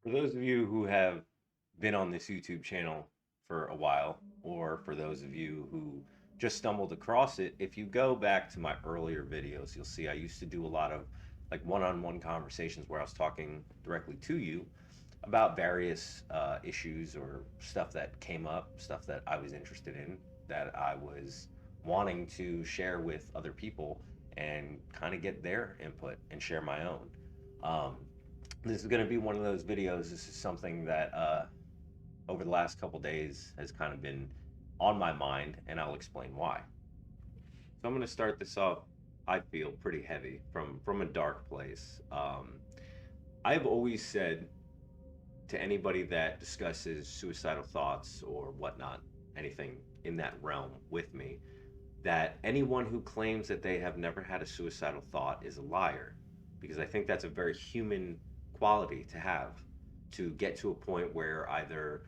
For those of you who have been on this YouTube channel for a while, or for those of you who just stumbled across it, if you go back to my earlier videos, you'll see I used to do a lot of like one-on-one conversations where I was talking directly to you about various issues or stuff that came up, stuff that I was interested in, that I was wanting to share with other people and kind of get their input and share my own. Um, this is going to be one of those videos. This is something that over the last couple days has kind of been on my mind, and I'll explain why. So I'm going to start this off. I feel pretty heavy from a dark place. I've always said to anybody that discusses suicidal thoughts or whatnot, anything in that realm with me, that anyone who claims that they have never had a suicidal thought is a liar, because I think that's a very human quality to have, to get to a point where either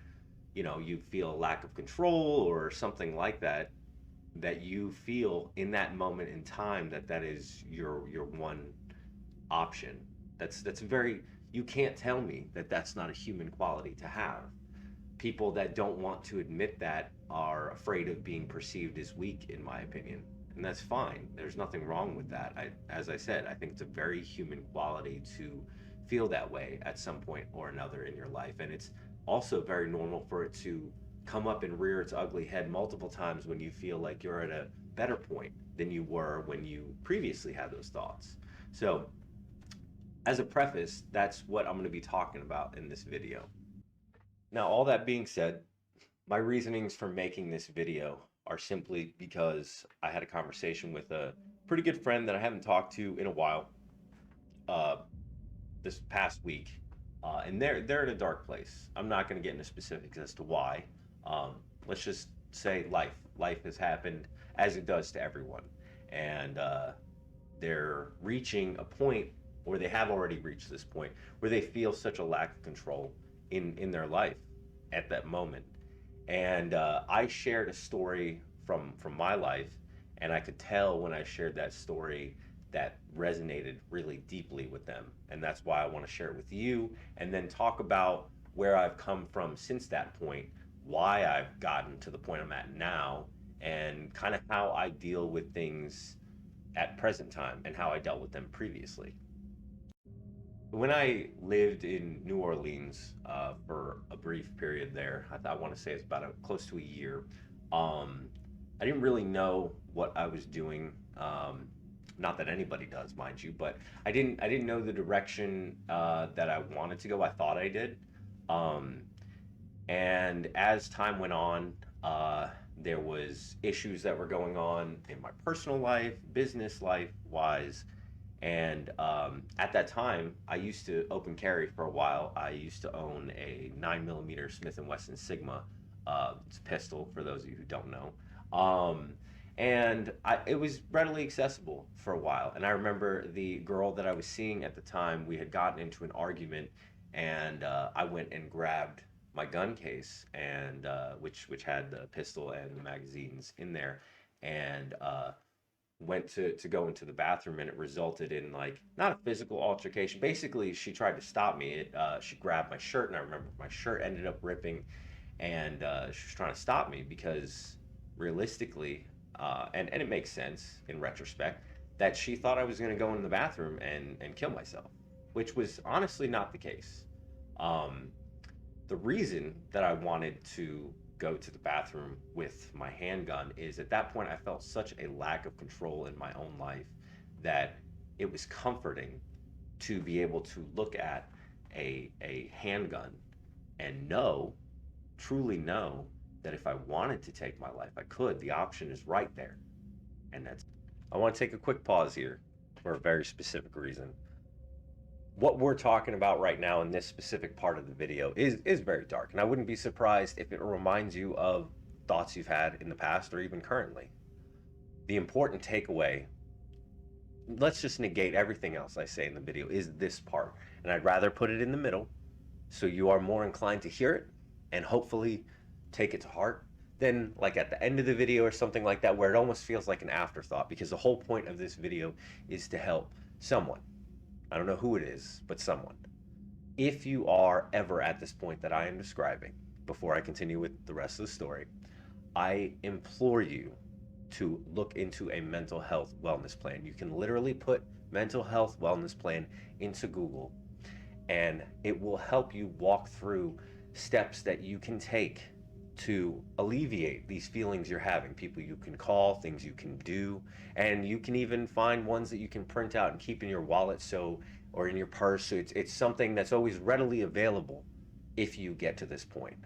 you feel a lack of control or something like that, that you feel in that moment in time that that is your one option. That's very, you can't tell me that that's not a human quality to have. People that don't want to admit that are afraid of being perceived as weak, in my opinion. And that's fine. There's nothing wrong with that. As I said, I think it's a very human quality to feel that way at some point or another in your life. And it's also very normal for it to come up and rear its ugly head multiple times when you feel like you're at a better point than you were when you previously had those thoughts. So, as a preface, that's what I'm going to be talking about in this video. Now, all that being said, my reasonings for making this video are simply because I had a conversation with a pretty good friend that I haven't talked to in a while uh, this past week, and they're in a dark place. I'm not going to get into specifics as to why. Um, let's just say life has happened as it does to everyone, and they're reaching a point, or they have already reached this point, where they feel such a lack of control in their life at that moment. And I shared a story from my life, and I could tell when I shared that story that resonated really deeply with them, and that's why I want to share it with you, and then talk about where I've come from since that point, why I've gotten to the point I'm at now, and kind of how I deal with things at present time and how I dealt with them previously. When I lived in New Orleans for a brief period there, I want to say it's about close to a year. Um, I didn't really know what I was doing. Not that anybody does, mind you, but I didn't know the direction that I wanted to go. I thought I did. Um, and as time went on, there was issues that were going on in my personal life, business life wise, and at that time, I used to open carry for a while. I used to own a 9mm Smith and Wesson Sigma. It's a pistol for those of you who don't know. Um, and it was readily accessible for a while. And I remember the girl that I was seeing at the time, we had gotten into an argument, and I went and grabbed my gun case, and which had the pistol and the magazines in there, and went to go into the bathroom, and it resulted in like not a physical altercation. Basically, she tried to stop me. She grabbed my shirt, and I remember my shirt ended up ripping, and she was trying to stop me because realistically, and it makes sense in retrospect, that she thought I was going to go in the bathroom and kill myself, which was honestly not the case. Um, the reason that I wanted to go to the bathroom with my handgun is at that point I felt such a lack of control in my own life that it was comforting to be able to look at a handgun and know, truly know, that if I wanted to take my life, I could. The option is right there. And that's, I want to take a quick pause here for a very specific reason. What we're talking about right now in this specific part of the video is very dark, and I wouldn't be surprised if it reminds you of thoughts you've had in the past or even currently. The important takeaway, let's just negate everything else I say in the video, is this part, and I'd rather put it in the middle so you are more inclined to hear it and hopefully take it to heart than like at the end of the video or something like that, where it almost feels like an afterthought, because the whole point of this video is to help someone. I don't know who it is, but someone. If you are ever at this point that I am describing, before I continue with the rest of the story, I implore you to look into a mental health wellness plan. You can literally put mental health wellness plan into Google, and it will help you walk through steps that you can take to alleviate these feelings you're having. People you can call, things you can do, and you can even find ones that you can print out and keep in your wallet, so or in your purse, so it's something that's always readily available if you get to this point.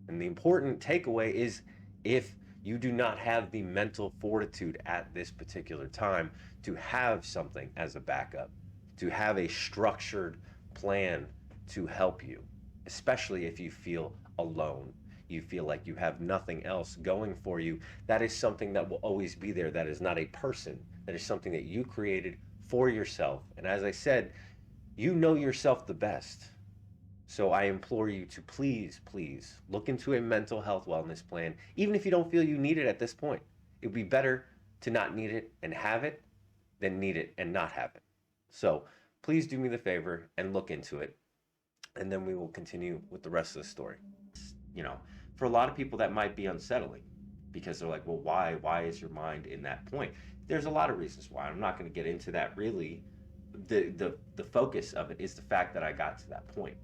And the important takeaway is, if you do not have the mental fortitude at this particular time to have something as a backup, to have a structured plan to help you, especially if you feel alone, you feel like you have nothing else going for you, that is something that will always be there. That is not a person, that is something that you created for yourself. And as I said, you know yourself the best. So I implore you to please, please look into a mental health wellness plan, even if you don't feel you need it at this point. It would be better to not need it and have it than need it and not have it. So please do me the favor and look into it. And then we will continue with the rest of the story. You know, for a lot of people, that might be unsettling because they're like, well, why? Why is your mind in that point? There's a lot of reasons why. I'm not going to get into that really. The focus of it is the fact that I got to that point.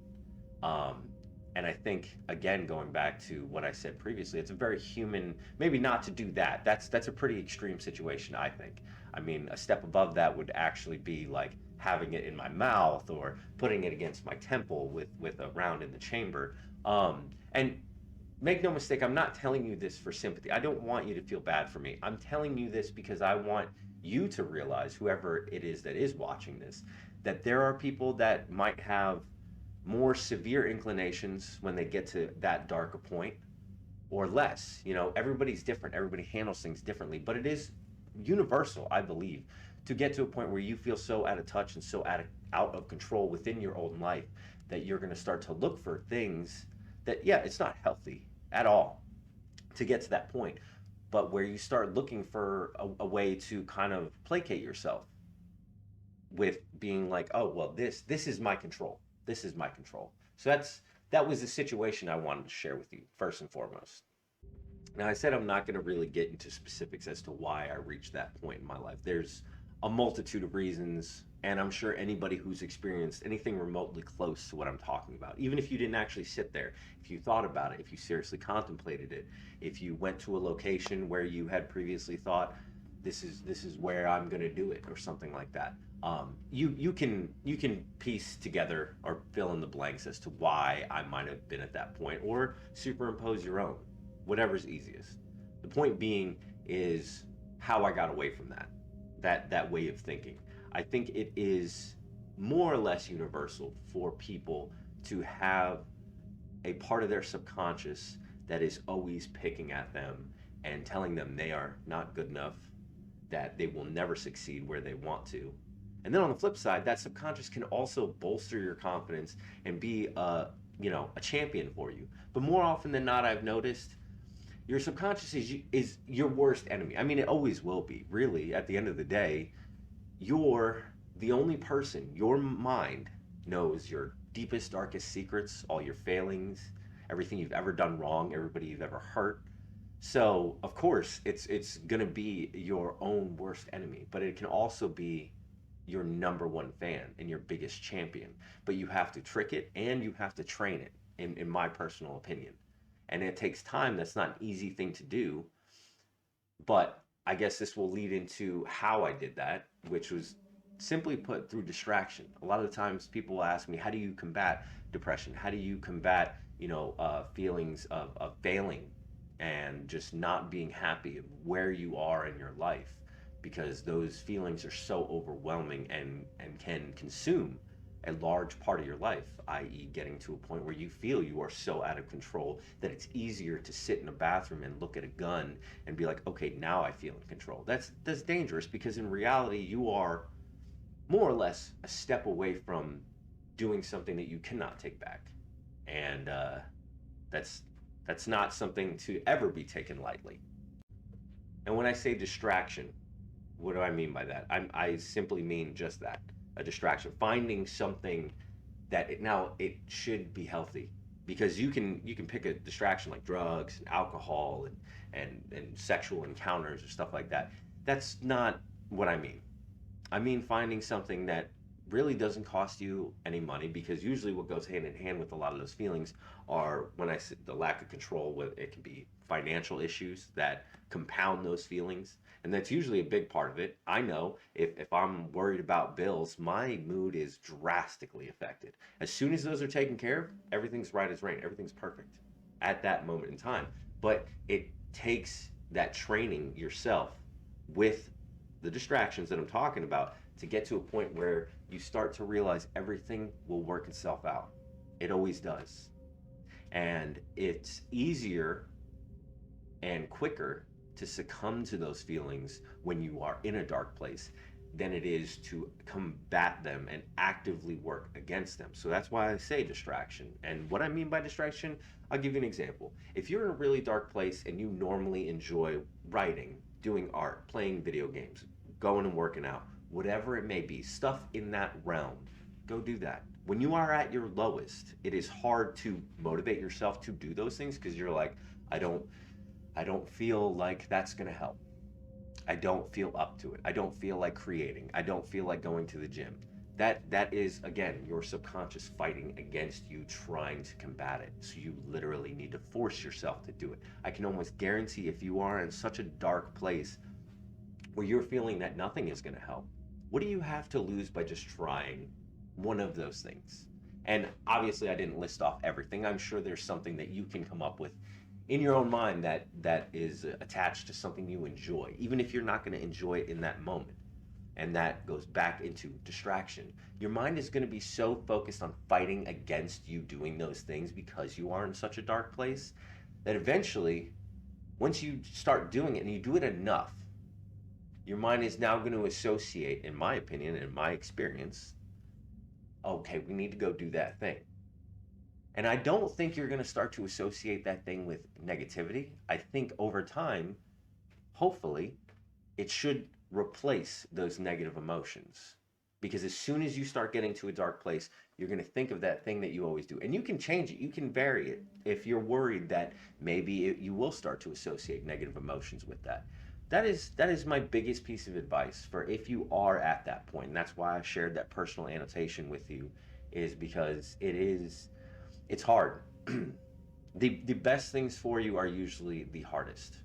Um, and I think, again, going back to what I said previously, it's a very human, maybe not to do that. That's a pretty extreme situation, I think. I mean, a step above that would actually be like having it in my mouth or putting it against my temple with a round in the chamber. And make no mistake, I'm not telling you this for sympathy. I don't want you to feel bad for me. I'm telling you this because I want you to realize, whoever it is that is watching this, that there are people that might have more severe inclinations when they get to that dark a point, or less. You know, everybody's different, everybody handles things differently, but it is universal, I believe, to get to a point where you feel so out of touch and so out of control within your own life that you're going to start to look for things that, yeah, it's not healthy at all to get to that point, but where you start looking for a way to kind of placate yourself with being like, oh, well, this is my control. This is my control. So that was the situation I wanted to share with you first and foremost. Now, I said I'm not going to really get into specifics as to why I reached that point in my life. There's a multitude of reasons, and I'm sure anybody who's experienced anything remotely close to what I'm talking about, even if you didn't actually sit there, if you thought about it, if you seriously contemplated it, if you went to a location where you had previously thought, this is where I'm going to do it, or something like that. You can piece together or fill in the blanks as to why I might have been at that point, or superimpose your own, whatever's easiest. The point being is how I got away from that way of thinking. I think it is more or less universal for people to have a part of their subconscious that is always picking at them and telling them they are not good enough, that they will never succeed where they want to. And then on the flip side, that subconscious can also bolster your confidence and be a champion for you. But more often than not, I've noticed your subconscious is your worst enemy. I mean, it always will be. Really, at the end of the day, you're the only person. Your mind knows your deepest, darkest secrets, all your failings, everything you've ever done wrong, everybody you've ever hurt. So, of course, it's going to be your own worst enemy, but it can also be your number one fan and your biggest champion. But you have to trick it and you have to train it, in my personal opinion. And it takes time. That's not an easy thing to do. But I guess this will lead into how I did that, which was simply put through distraction. A lot of the times people will ask me, how do you combat depression? How do you combat, feelings of failing and just not being happy of where you are in your life? Because those feelings are so overwhelming and can consume a large part of your life, i.e., getting to a point where you feel you are so out of control that it's easier to sit in a bathroom and look at a gun and be like, okay, now I feel in control. That's dangerous, because in reality, you are more or less a step away from doing something that you cannot take back, and that's not something to ever be taken lightly. And when I say distraction, what do I mean by that? I simply mean just that, a distraction, finding something now it should be healthy, because you can pick a distraction like drugs and alcohol and sexual encounters or stuff like that. That's not what I mean. I mean finding something that really doesn't cost you any money, because usually what goes hand in hand with a lot of those feelings are, when I say the lack of control, where it can be financial issues that compound those feelings. And that's usually a big part of it. I know if I'm worried about bills, my mood is drastically affected. As soon as those are taken care of, everything's right as rain, everything's perfect at that moment in time. But it takes that training yourself with the distractions that I'm talking about to get to a point where you start to realize everything will work itself out. It always does. And it's easier and quicker to succumb to those feelings when you are in a dark place than it is to combat them and actively work against them. So that's why I say distraction. And what I mean by distraction, I'll give you an example. If you're in a really dark place and you normally enjoy writing, doing art, playing video games, going and working out, whatever it may be, stuff in that realm, go do that. When you are at your lowest, it is hard to motivate yourself to do those things, because you're like, I don't I don't feel like that's going to help. I don't feel up to it. I don't feel like creating. I don't feel like going to the gym. That is, again, your subconscious fighting against you, trying to combat it. So you literally need to force yourself to do it. I can almost guarantee, if you are in such a dark place where you're feeling that nothing is going to help, what do you have to lose by just trying one of those things? And obviously I didn't list off everything. I'm sure there's something that you can come up with in your own mind that is attached to something you enjoy, even if you're not going to enjoy it in that moment. And that goes back into distraction. Your mind is going to be so focused on fighting against you doing those things, because you are in such a dark place, that eventually, once you start doing it and you do it enough, your mind is now going to associate, in my opinion, in my experience, okay, we need to go do that thing. And I don't think you're going to start to associate that thing with negativity. I think over time, hopefully, it should replace those negative emotions. Because as soon as you start getting to a dark place, you're going to think of that thing that you always do. And you can change it, you can vary it if you're worried that maybe you will start to associate negative emotions with that. That is my biggest piece of advice for if you are at that point. And that's why I shared that personal annotation with you, is because it's hard. The best things for you are usually the hardest,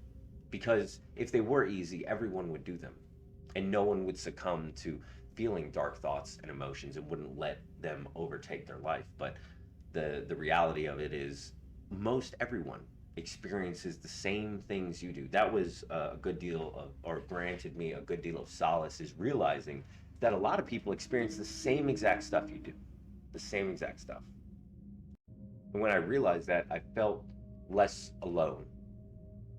because if they were easy, everyone would do them, and no one would succumb to feeling dark thoughts and emotions and wouldn't let them overtake their life. But the reality of it is, most everyone experiences the same things you do. That was a good deal of, or granted me a good deal of solace, is realizing that a lot of people experience the same exact stuff you do, the same exact stuff. And when I realized that, I felt less alone.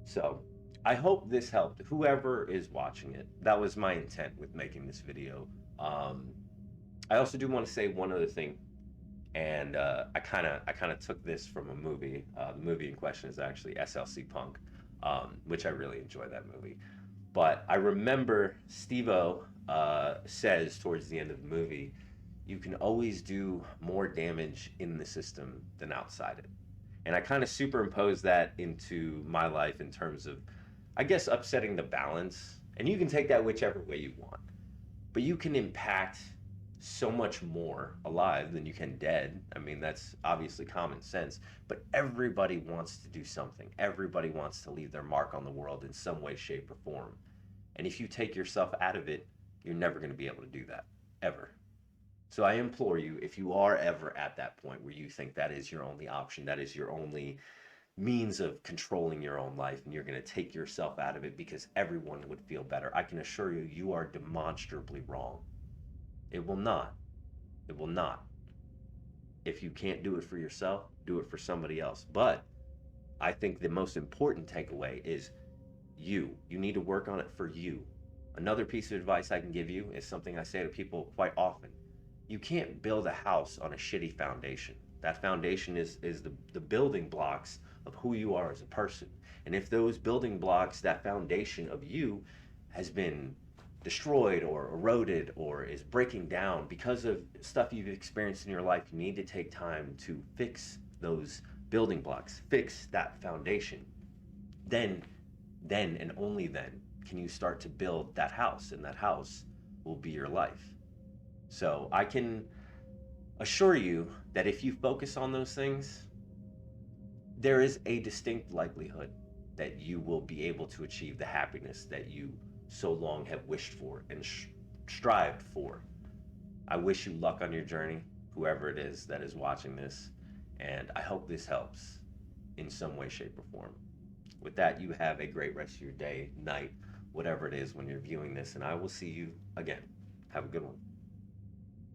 So I hope this helped whoever is watching it. That was my intent with making this video. Um, I also do want to say one other thing, and I kind of took this from a movie. The movie in question is actually SLC Punk, which I really enjoy that movie. But I remember Steve-O says towards the end of the movie, you can always do more damage in the system than outside it. And I kind of superimpose that into my life in terms of, I guess, upsetting the balance. And you can take that whichever way you want. But you can impact so much more alive than you can dead. I mean, that's obviously common sense. But everybody wants to do something. Everybody wants to leave their mark on the world in some way, shape, or form. And if you take yourself out of it, you're never going to be able to do that, ever. So I implore you, if you are ever at that point where you think that is your only option, that is your only means of controlling your own life, and you're going to take yourself out of it because everyone would feel better, I can assure you, you are demonstrably wrong. It will not. It will not. If you can't do it for yourself, do it for somebody else. But I think the most important takeaway is you. You need to work on it for you. Another piece of advice I can give you is something I say to people quite often. You can't build a house on a shitty foundation. That foundation is the building blocks of who you are as a person. And if those building blocks, that foundation of you, has been destroyed or eroded or is breaking down because of stuff you've experienced in your life, you need to take time to fix those building blocks, fix that foundation. Then, then and only then can you start to build that house, and that house will be your life. So I can assure you that if you focus on those things, there is a distinct likelihood that you will be able to achieve the happiness that you so long have wished for and strived for. I wish you luck on your journey, whoever it is that is watching this, and I hope this helps in some way, shape, or form. With that, you have a great rest of your day, night, whatever it is when you're viewing this, and I will see you again. Have a good one.